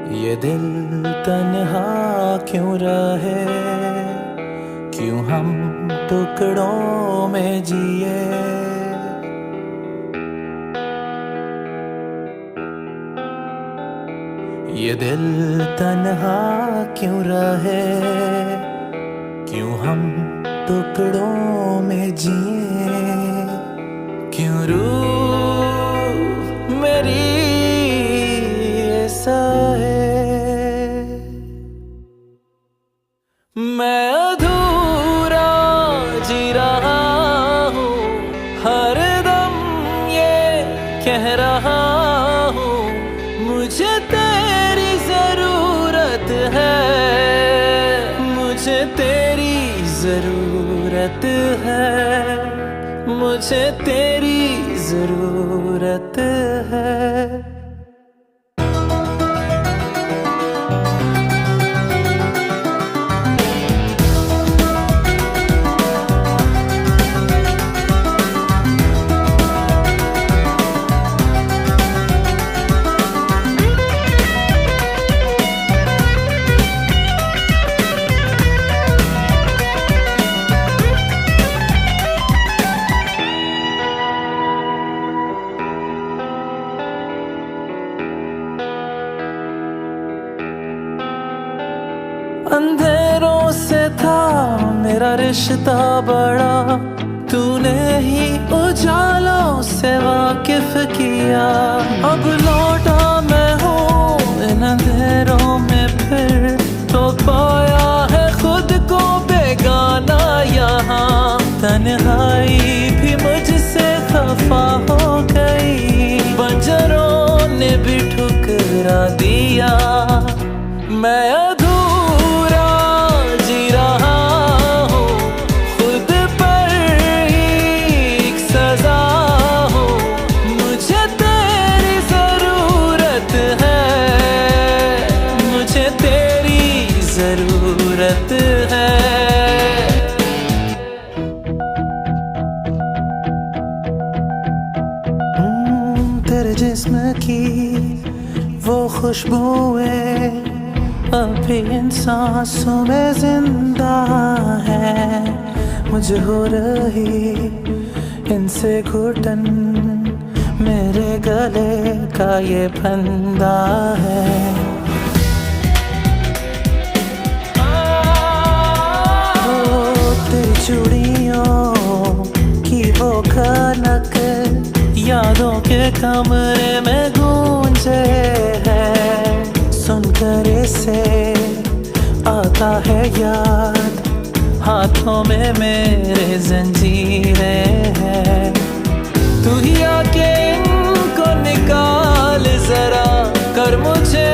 ये दिल तन्हा क्यों रहे, क्यों हम टुकड़ों में जिए। ये दिल तन्हा क्यों रहे, क्यों हम टुकड़ों में जिए। क्यों रूह मेरी ऐसा है, मैं अधूरा जी रहा हूँ, हर दम ये कह रहा हूँ, मुझे तेरी जरूरत है, मुझे तेरी जरूरत है, मुझे तेरी जरूरत है। अंधेरों से था मेरा रिश्ता बड़ा, तूने ही उजालों से वाकिफ किया। अब लौटा मैं हूँ इन अंधेरों में फिर, तो पाया है खुद को बेगाना यहाँ। तन्हाई भी मुझसे खफा हो गई, बंजरों ने भी ठुकरा दिया। मैं अधूरा जी रहा हूँ, खुद पर ही एक सजा हूँ। मुझे तेरी जरूरत है, मुझे तेरी जरूरत है। तेरे जिस्म की वो खुशबुएं अभी इन सांसों में जिंदा है, मुझे हो रही इनसे घुटन, मेरे गले का ये फंदा है। तेरी चूड़ियों की वो खनक यादों के कमरे में गूंजे है, सुनकर इसे आता है याद, हाथों में मेरे जंजीरें हैं। तू ही आके इनको निकाल जरा, कर मुझे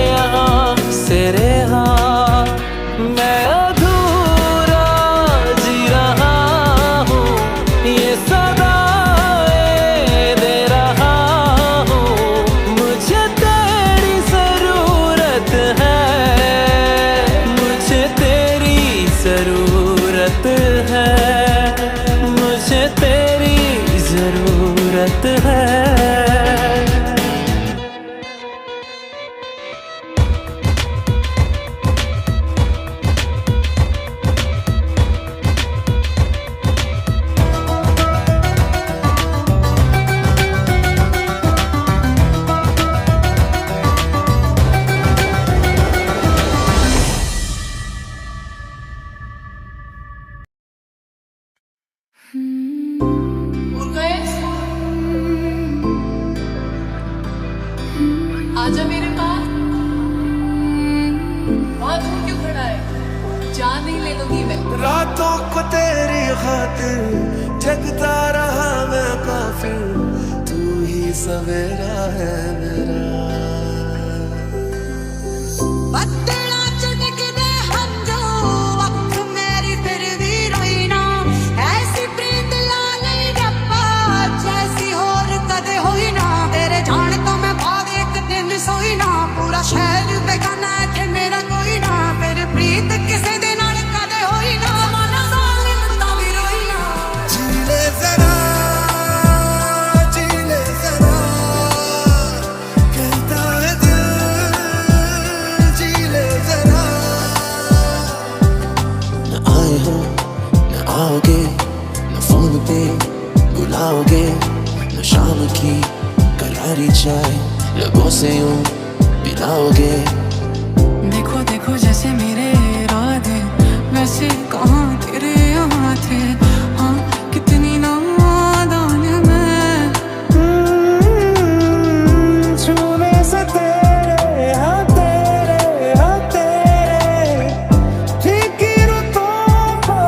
यहाँ से रिहा। मैं अधूरा जी रहा हूँ, ये सदाएं दे रहा हूँ। मुझे तेरी जरूरत है, मुझे तेरी जरूरत है, मुझे तेरी जरूरत है। आजा मेरे पास, वहाँ दूर क्यों खड़ा है? जान नहीं ले लूंगी मैं। रातों को तेरी खातिर जगता रहा मैं काफिर, तू ही सवेरा है मेरा। शहर बेगाना है मेरा कोई ना, फिर प्रीत किसे दे नाल कदे होई ना। जमाना जालिम ता भी रोई ना। जी ले जरा, जी ले जरा, कहता है दिल जाए लबों से यूं पिलाओगे। देखो देखो जैसे मेरे इरादे वैसे कहाँ तेरे यहाँ थे। हाँ कितनी नादान मैं। छूने से तेरे हाँ तेरे फीकी रुतों को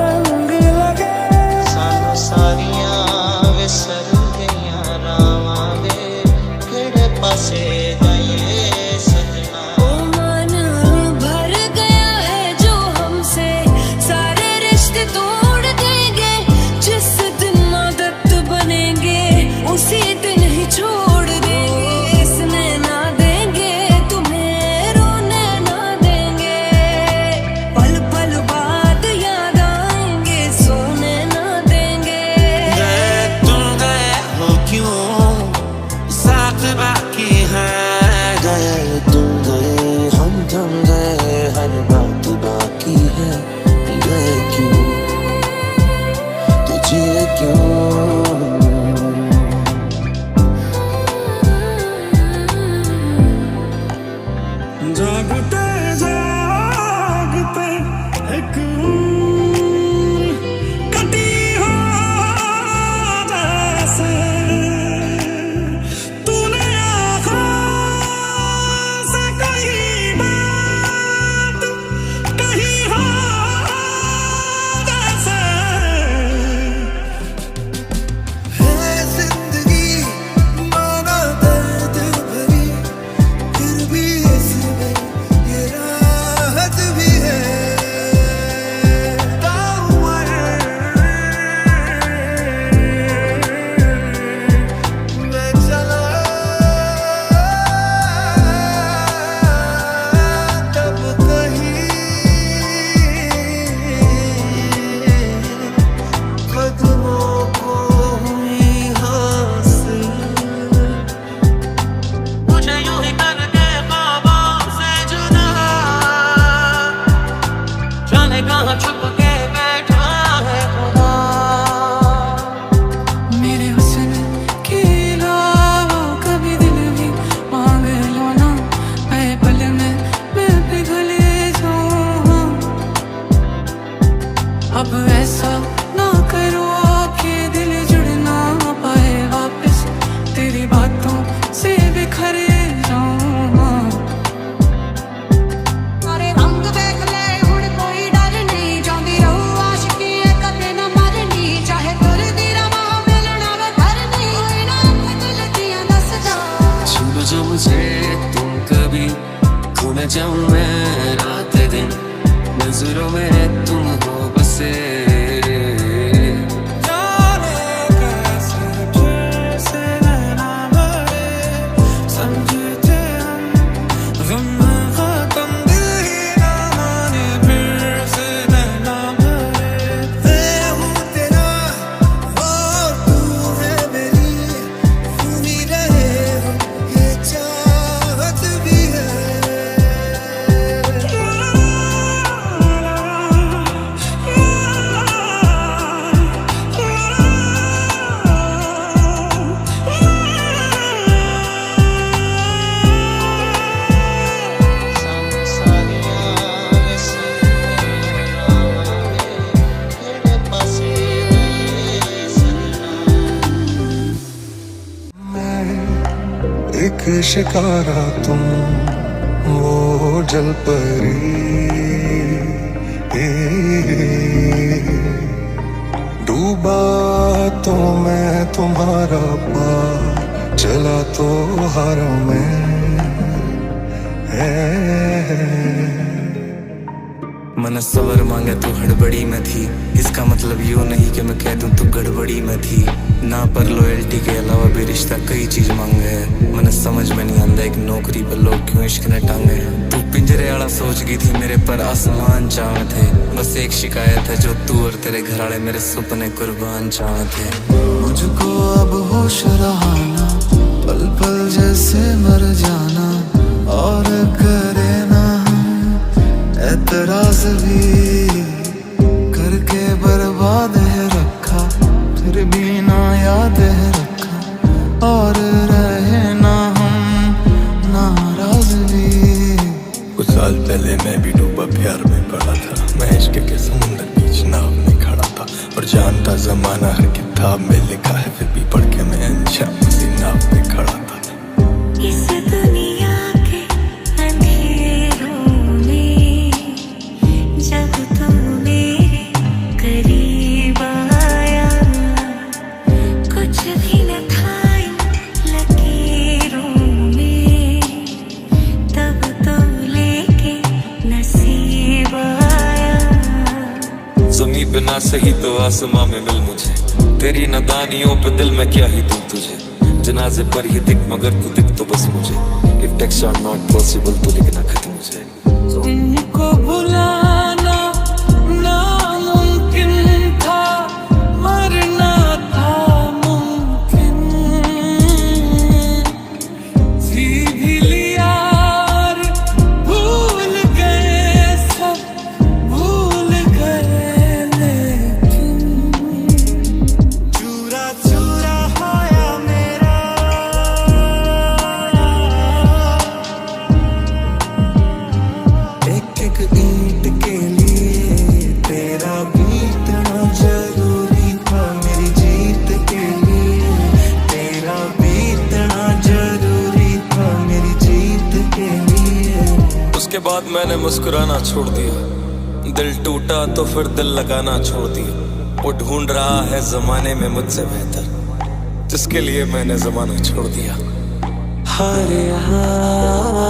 रंग लगे। सानू सारियां विसर गईयां रावां दे किहड़े पासे जाइए सजना। ओ मन भर गया है जो हमसे सारे रिश्ते तोड़ देंगे। जिस दिन आदत बनेंगे उसी दिन ही छोड़ देंगे। इसने ना देंगे तुम्हें रोने ना देंगे। पल पल बाद याद आएंगे सोने ना देंगे। गए तुम गए हो क्यों साथ बाकी है। गए तुम गए हम थम गए हर बात बाकी है। गए क्यों तुझे क्यों। जागते जागते एक कटी हो जैसे तूने आँखों से कही बात कही हो जैसे। है जिंदगी माना दर्द भरी फिर भी इसमें ये राहत भी है। ताउम्र मैं चला तब कहीं कदमों को हुई हासिल। मुझे यूं ही करके ख्वाबों से जुदा जाने कहाँ छुप के बैठा है खुदा। मेरे हुस्न के अलावा कभी दिल भी मांग लो ना। ऐ पल में मैं पिघल जाऊं। अब ऐसा ना करो कि दिल जुड़ ना पाए वापस। तेरी बातों से बिखर जाऊं। अरे रंग देख ले हुण कोई डर नहीं। जांदी रहू आशिकी कदे न मरनी। चाहे तुरदी रवा मिलना वे करनी। कोई ना दिल दियां दस जा। छू जो मुझे तुम कभी खो न जाऊं मैं रात दिन नजरों में तुम हो बसे। जाने कैसे फिर से नैना भरे समझे थे हम गम खत्म दिल ही ना माने फिर से नैना भरे। मैं हूँ तेरा और तू है मेरी यूं ही रहे हम ये चाहत भी है। सानू सारियां विसर गईयां रावां दे किहड़े पासे जाइए सजना। मैं एक शिकारा तुम वो जल परी डूबा तो मैं तुम्हारा पा चला तो हार में मन सबर मांगे तू हड़बड़ी में थी। इसका मतलब यूं नहीं कि मैं कह दूं तू गड़बड़ी में थी। ना पर लॉयल्टी के अलावा भी रिश्ता कई चीज मांगे है। मन समझ में नहीं आंदा एक नौकरी पर लोग क्यों इश्क ने टांगे। तू पिंजरे वाला सोच गई थी मेरे पर आसमान चाह थे। बस एक शिकायत है जो तू और तेरे घर वाले मेरे सपने कुर्बान चाह थे। मुझको अब होश रहा ना पल पल जैसे मर जाना और करे ना एतराज भी करके बर्बाद है रखा फिर भी ना याद है रखा और रह यहाँ से ही तो आसमां में मिल मुझे, तेरी नादानियों पे दिल में क्या ही दूं तुझे, जनाजे पर ही दिख मगर तू दिख तो बस मुझे, if text are not possible तो लिखना खत मुझे। तुमको भुलाना नामुमकिन था, मरना था मुमकिन, जी भी लिया और भूल गए सब भूल गए, लेकिन चूरा चूरा होया मेरा, एक एक ईंट के लिए तेरा बीतना जरूरी था, मेरी जीत के लिए तेरा बीतना जरूरी था, मेरी जीत के लिए। उसके बाद मैंने मुस्कुराना छोड़ दिया, दिल टूटा तो फिर दिल लगाना छोड़ दिया, वो ढूंढ रहा है जमाने में मुझसे बेहतर, जिसके लिए मैंने जमाना छोड़ दिया। हारे हारे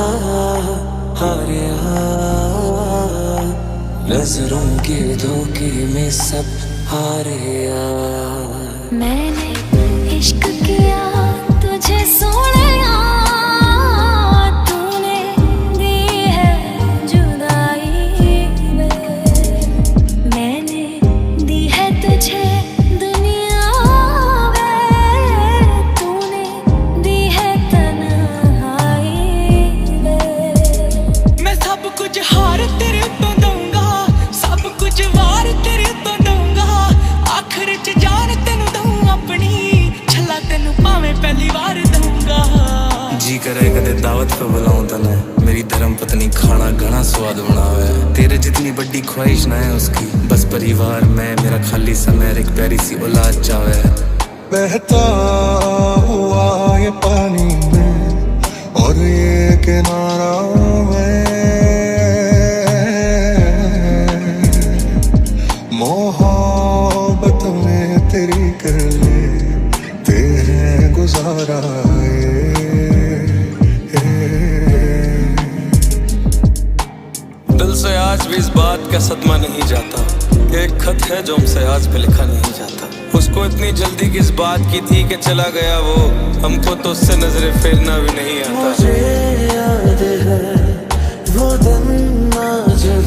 नजरों के धोखे में सब हारे। मैंने इश्क किया तुझे सोनिया, तूने दी है जुदाई में, मैंने दी है तुझे दुनिया में, तूने दी है तन्हाई में। मैं सब कुछ हार तेरे तो दूंगा, सब कुछ वार तेरे तो दूंगा, आखिर च जान तेनू दूं अपनी, छला तेनू भावें पहली बार दूंगा। जी करे कदे दावत पे बुलाऊं तने, मेरी धर्म पत्नी खाना घना स्वाद बनावे, तेरे जितनी बड़ी ख्वाहिश ना है उसकी, बस परिवार में मेरा खाली समय एक प्यारी सी औलाद चावे। बहता हुआ ये पानी में और ये किनारा में, मोहब्बत में तेरी कर लेते हैं गुजारा। दिल से आज भी इस बात का सदमा नहीं जाता कि एक खत है जो हमसे आज भी लिखा नहीं जाता, उसको इतनी जल्दी किस बात की थी कि चला गया वो, हमको तो उससे नजरें फेरना भी नहीं आता। मुझे याद है वो दिन जब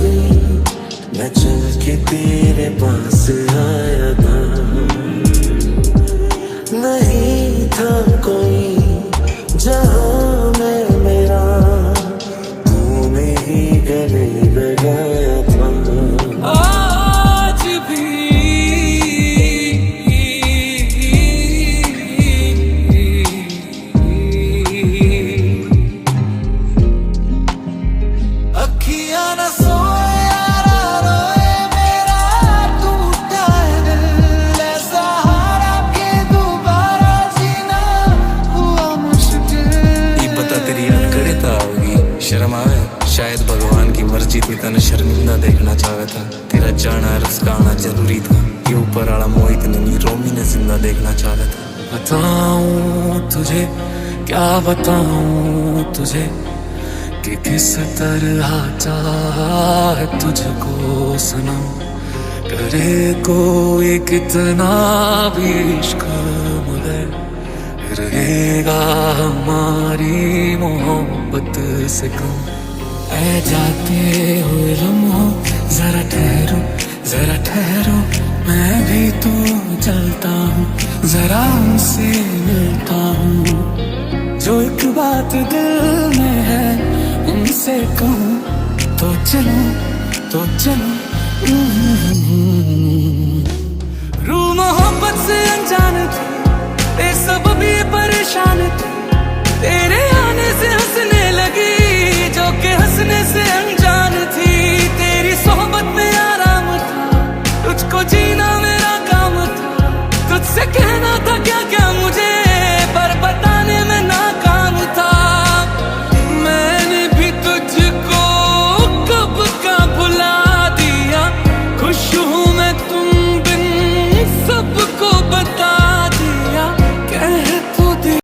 मैं चल के तेरे पास आया था, नहीं था कोई जहां में मेरा, तू मेरी गले लगाया था। आज भी अखियां न सोए यारा रोए, मेरा टूटा है दिल, ऐसा हारा के दोबारा जीना हुआ मुश्किल। ये पता तेरी याद करे ता होगी, शर्म आवे, शायद भगवान की मर्जी थी तने शर्मिंदा देखना चाहे था, तेरा जाना उसका आना जरूरी था, ये ऊपर वाला मोहित ने नहीं रोमी ने जिंदा देखना चाहे था। बताऊं तुझे क्या बताऊं तुझे कि किस तरह चाहे तुझको सनम, करे कोई कितना भी इश्क मगर रहेगा हमारी मोहब्बत से कम। ऐ जाते हुए लम्हों जरा ठहरो जरा ठहरो, मैं भी तो चलता हूँ, जरा उनसे मिलता हूँ, जो एक बात दिल में है उनसे कहूँ, तो चलो तो चलो। रूह मोहब्बत से अनजान थी, बेसब्ब भी परेशान थी,